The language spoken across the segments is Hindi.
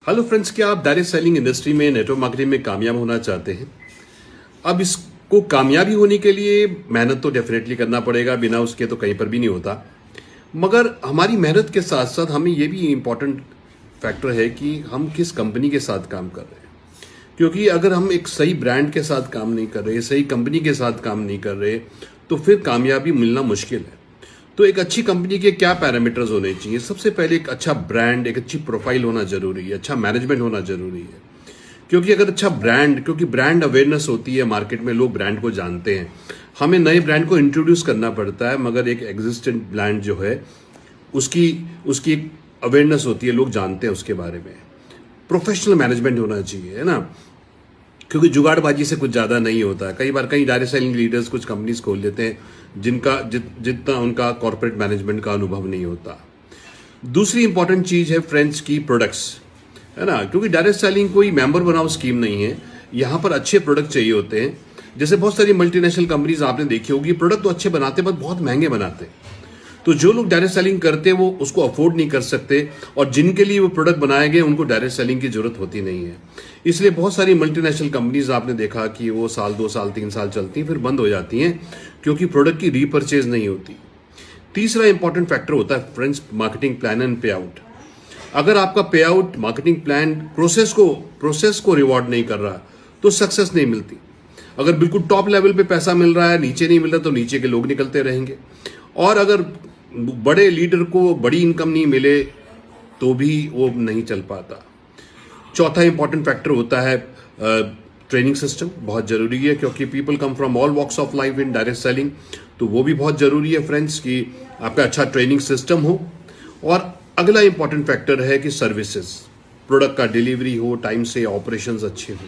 हेलो फ्रेंड्स, क्या आप डायरेक्ट सेलिंग इंडस्ट्री में नेटवर्क मार्केटिंग में कामयाब होना चाहते हैं? अब इसको कामयाबी होने के लिए मेहनत तो डेफिनेटली करना पड़ेगा, बिना उसके तो कहीं पर भी नहीं होता। मगर हमारी मेहनत के साथ साथ हमें ये भी इम्पोर्टेंट फैक्टर है कि हम किस कंपनी के साथ काम कर रहे हैं। क्योंकि अगर हम एक सही ब्रांड के साथ काम नहीं कर रहे, सही कंपनी के साथ काम नहीं कर रहे, तो फिर कामयाबी मिलना मुश्किल है। तो एक अच्छी कंपनी के क्या पैरामीटर्स होने चाहिए? सबसे पहले एक अच्छा ब्रांड, एक अच्छी प्रोफाइल होना जरूरी है, अच्छा मैनेजमेंट होना जरूरी है। क्योंकि अगर अच्छा ब्रांड, क्योंकि ब्रांड अवेयरनेस होती है मार्केट में, लोग ब्रांड को जानते हैं। हमें नए ब्रांड को इंट्रोड्यूस करना पड़ता है, मगर एक एग्जिस्टेंट ब्रांड जो है उसकी उसकी एक अवेयरनेस होती है, लोग जानते हैं उसके बारे में। प्रोफेशनल मैनेजमेंट होना चाहिए, है ना। क्योंकि जुगाड़बाजी से कुछ ज्यादा नहीं होता। कई बार कई डायरेक्ट सेलिंग लीडर्स कुछ कंपनीज खोल लेते हैं जितना उनका कॉर्पोरेट मैनेजमेंट का अनुभव नहीं होता। दूसरी इंपॉर्टेंट चीज है फ्रेंड्स की प्रोडक्ट्स, है ना। क्योंकि डायरेक्ट सेलिंग कोई मेंबर बनाओ स्कीम नहीं है। यहां पर अच्छे प्रोडक्ट चाहिए होते हैं। जैसे बहुत सारी मल्टीनेशनल कंपनीज आपने देखी होगी, प्रोडक्ट तो अच्छे बनाते हैं पर बहुत महंगे बनाते हैं। तो जो लोग डायरेक्ट सेलिंग करते हैं वो उसको अफोर्ड नहीं कर सकते, और जिनके लिए वो प्रोडक्ट बनाए गए उनको डायरेक्ट सेलिंग की जरूरत होती नहीं है। इसलिए बहुत सारी मल्टीनेशनल कंपनीज आपने देखा कि वो साल 2 साल 3 साल चलती हैं, फिर बंद हो जाती हैं, क्योंकि प्रोडक्ट की रीपर्चेज नहीं होती। तीसरा इंपॉर्टेंट फैक्टर होता है फ्रेंड्स मार्केटिंग प्लान एंड पे आउट। अगर आपका पे आउट मार्केटिंग प्लान प्रोसेस को रिवॉर्ड नहीं कर रहा तो सक्सेस नहीं मिलती। अगर बिल्कुल टॉप लेवल पे पैसा मिल रहा है, नीचे नहीं मिल रहा, तो नीचे के लोग निकलते रहेंगे। और अगर बड़े लीडर को बड़ी इनकम नहीं मिले तो भी वो नहीं चल पाता। चौथा इंपॉर्टेंट फैक्टर होता है ट्रेनिंग सिस्टम। बहुत जरूरी है, क्योंकि people come from all walks of life in direct selling. तो वो भी बहुत जरूरी है फ्रेंड्स कि आपका अच्छा ट्रेनिंग सिस्टम हो। और अगला इंपॉर्टेंट फैक्टर है कि सर्विसेज, प्रोडक्ट का डिलीवरी हो टाइम से, ऑपरेशंस अच्छे हो।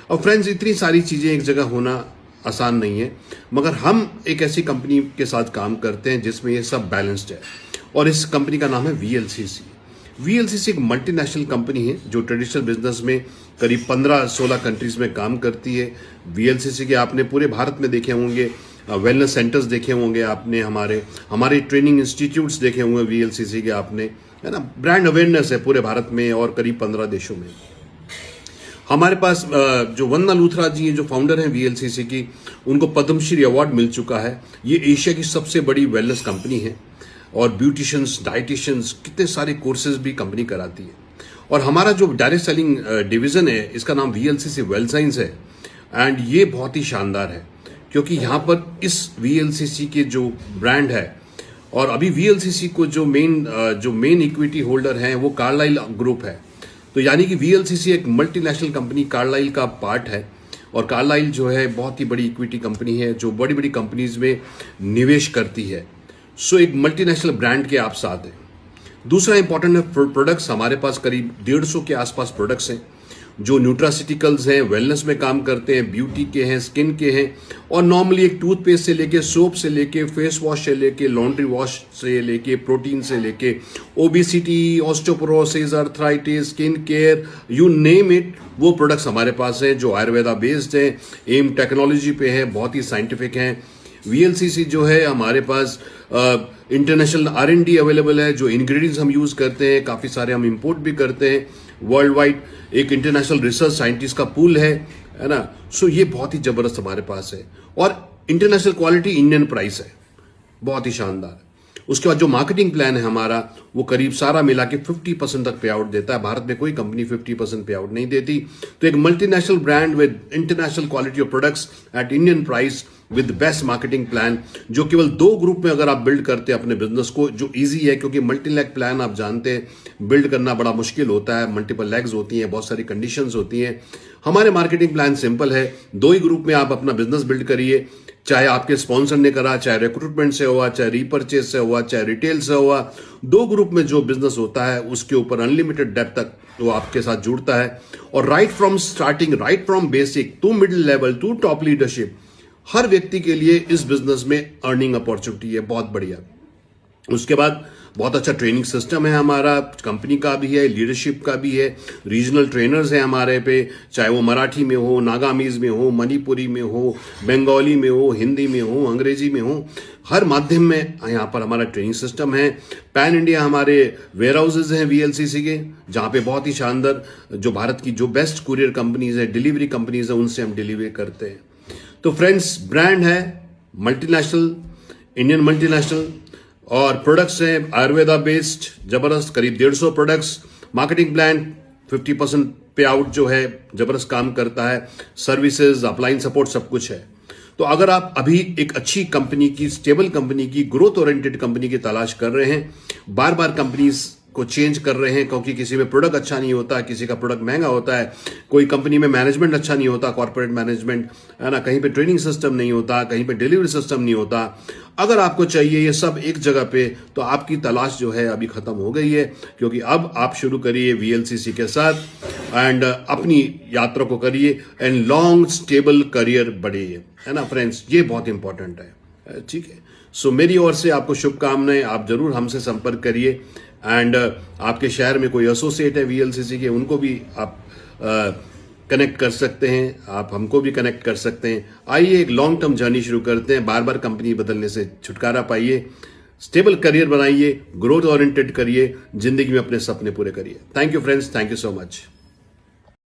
और फ्रेंड्स, इतनी सारी चीजें एक जगह होना आसान नहीं है, मगर हम एक ऐसी कंपनी के साथ काम करते हैं जिसमें ये सब बैलेंस्ड है, और इस कंपनी का नाम है वीएलसीसी। वीएलसीसी एक मल्टीनेशनल कंपनी है जो ट्रेडिशनल बिजनेस में करीब 15-16 कंट्रीज में काम करती है। वीएलसीसी के आपने पूरे भारत में देखे होंगे वेलनेस सेंटर्स देखे होंगे आपने, हमारे ट्रेनिंग इंस्टीट्यूट्स देखे होंगे वीएलसीसी के आपने, है ना। ब्रांड अवेयरनेस है पूरे भारत में और करीब 15 देशों में। हमारे पास जो वंदना लूथरा जी हैं, जो फाउंडर हैं वीएलसीसी की, उनको पद्मश्री अवार्ड मिल चुका है। ये एशिया की सबसे बड़ी वेलनेस कंपनी है, और ब्यूटिशियंस, डाइटिशियंस, कितने सारे कोर्सेज भी कंपनी कराती है। और हमारा जो डायरेक्ट सेलिंग डिवीजन है, इसका नाम वीएलसीसी वेल साइंस है। एंड ये बहुत ही शानदार है, क्योंकि यहाँ पर इस वीएलसीसी के जो ब्रांड है, और अभी वीएलसीसी को जो मेन इक्विटी होल्डर हैं वो कार्लाइल ग्रुप है। तो यानी कि वीएलसीसी एक मल्टीनेशनल कंपनी कार्लाइल का पार्ट है, और कार्लाइल जो है बहुत ही बड़ी इक्विटी कंपनी है जो बड़ी बड़ी कंपनीज में निवेश करती है। सो एक मल्टीनेशनल ब्रांड के आप साथ हैं। दूसरा इंपॉर्टेंट है प्रोडक्ट्स। हमारे पास करीब 150 के आसपास प्रोडक्ट्स हैं जो न्यूट्रासिटिकल्स हैं, वेलनेस में काम करते हैं, ब्यूटी के हैं, स्किन के हैं, और नॉर्मली एक टूथपेस्ट से लेके, सोप से लेके, फेस वॉश से लेके, लॉन्ड्री वॉश से लेके, प्रोटीन से लेके, obesity, osteoporosis, arthritis, skin care, you name it, वो प्रोडक्ट्स हमारे पास हैं जो आयुर्वेदा बेस्ड हैं, एम टेक्नोलॉजी पे है, बहुत ही साइंटिफिक हैं। वीएलसीसी जो है हमारे पास इंटरनेशनल R&D अवेलेबल है। जो इंग्रेडिएंट्स हम यूज करते हैं काफी सारे हम इंपोर्ट भी करते हैं वर्ल्ड वाइड। एक इंटरनेशनल रिसर्च साइंटिस्ट का पूल है ना। सो ये बहुत ही जबरदस्त हमारे पास है, और इंटरनेशनल क्वालिटी, इंडियन प्राइस है, बहुत ही शानदार। उसके बाद जो मार्केटिंग प्लान है हमारा, वो करीब सारा मिला के 50% तक पे आउट देता है। भारत में कोई कंपनी 50% पे आउट नहीं देती। तो एक multinational brand with international quality of products at Indian price with best marketing plan, जो केवल 2 ग्रुप में अगर आप बिल्ड करते हैं अपने बिजनेस को, जो इजी है, क्योंकि मल्टी लेग प्लान आप जानते हैं बिल्ड करना बड़ा मुश्किल होता है, मल्टीपल लेग्स होती हैं, बहुत सारी कंडीशंस होती हैं। हमारे मार्केटिंग प्लान सिंपल है, 2 ही ग्रुप में आप अपना बिजनेस बिल्ड करिए। चाहे आपके स्पॉन्सर ने करा, चाहे रिक्रूटमेंट से हुआ, चाहे रीपर्चेज से हुआ, चाहे रिटेल से हुआ, 2 ग्रुप में जो बिजनेस होता है उसके ऊपर अनलिमिटेड डेप्थ तक वो आपके साथ जुड़ता है। और right from starting, right from basic to middle level to top leadership, हर व्यक्ति के लिए इस बिजनेस में अर्निंग अपॉर्चुनिटी है बहुत बढ़िया। उसके बाद बहुत अच्छा ट्रेनिंग सिस्टम है हमारा, कंपनी का भी है, लीडरशिप का भी है, रीजनल ट्रेनर्स हैं हमारे पे, चाहे वो मराठी में हो, नागामीज में हो, मणिपुरी में हो, बंगाली में हो, हिंदी में हो, अंग्रेजी में हो, हर माध्यम में यहाँ पर हमारा ट्रेनिंग सिस्टम है। पैन इंडिया हमारे वेयर हाउसेज हैं वीएलसीसी के, जहाँ पे बहुत ही शानदार जो भारत की जो बेस्ट कुरियर कंपनीज है, डिलीवरी कंपनीज है, उनसे हम डिलीवरी करते हैं। तो फ्रेंड्स, ब्रांड है मल्टीनेशनल, इंडियन मल्टीनेशनल, और प्रोडक्ट्स हैं आयुर्वेदा बेस्ड जबरदस्त, करीब 150 प्रोडक्ट्स, मार्केटिंग प्लान 50% पे आउट जो है जबरदस्त काम करता है, सर्विसेज, अपलाइन सपोर्ट सब कुछ है। तो अगर आप अभी एक अच्छी कंपनी की, स्टेबल कंपनी की, ग्रोथ ओरिएंटेड कंपनी की तलाश कर रहे हैं, बार बार कंपनीज को चेंज कर रहे हैं क्योंकि किसी में प्रोडक्ट अच्छा नहीं होता, किसी का प्रोडक्ट महंगा होता है, कोई कंपनी में मैनेजमेंट अच्छा नहीं होता, कॉर्पोरेट मैनेजमेंट है ना, कहीं पे ट्रेनिंग सिस्टम नहीं होता, कहीं पे डिलीवरी सिस्टम नहीं होता। अगर आपको चाहिए ये सब एक जगह पे, तो आपकी तलाश जो है अभी खत्म हो गई है, क्योंकि अब आप शुरू करिए वीएलसीसी के साथ एंड अपनी यात्रा को करिए एंड लॉन्ग स्टेबल करियर बढ़िए, है ना फ्रेंड्स, ये बहुत इंपॉर्टेंट है। ठीक है, सो मेरी ओर से आपको शुभकामनाएं, आप जरूर हमसे संपर्क करिए एंड आपके शहर में कोई एसोसिएट है वीएलसीसी के, उनको भी आप कनेक्ट कर सकते हैं, आप हमको भी कनेक्ट कर सकते हैं। आइए एक लॉन्ग टर्म जर्नी शुरू करते हैं, बार बार कंपनी बदलने से छुटकारा पाइए, स्टेबल करियर बनाइए, ग्रोथ ओरिएंटेड करिए, जिंदगी में अपने सपने पूरे करिए। Thank you friends, thank you so much.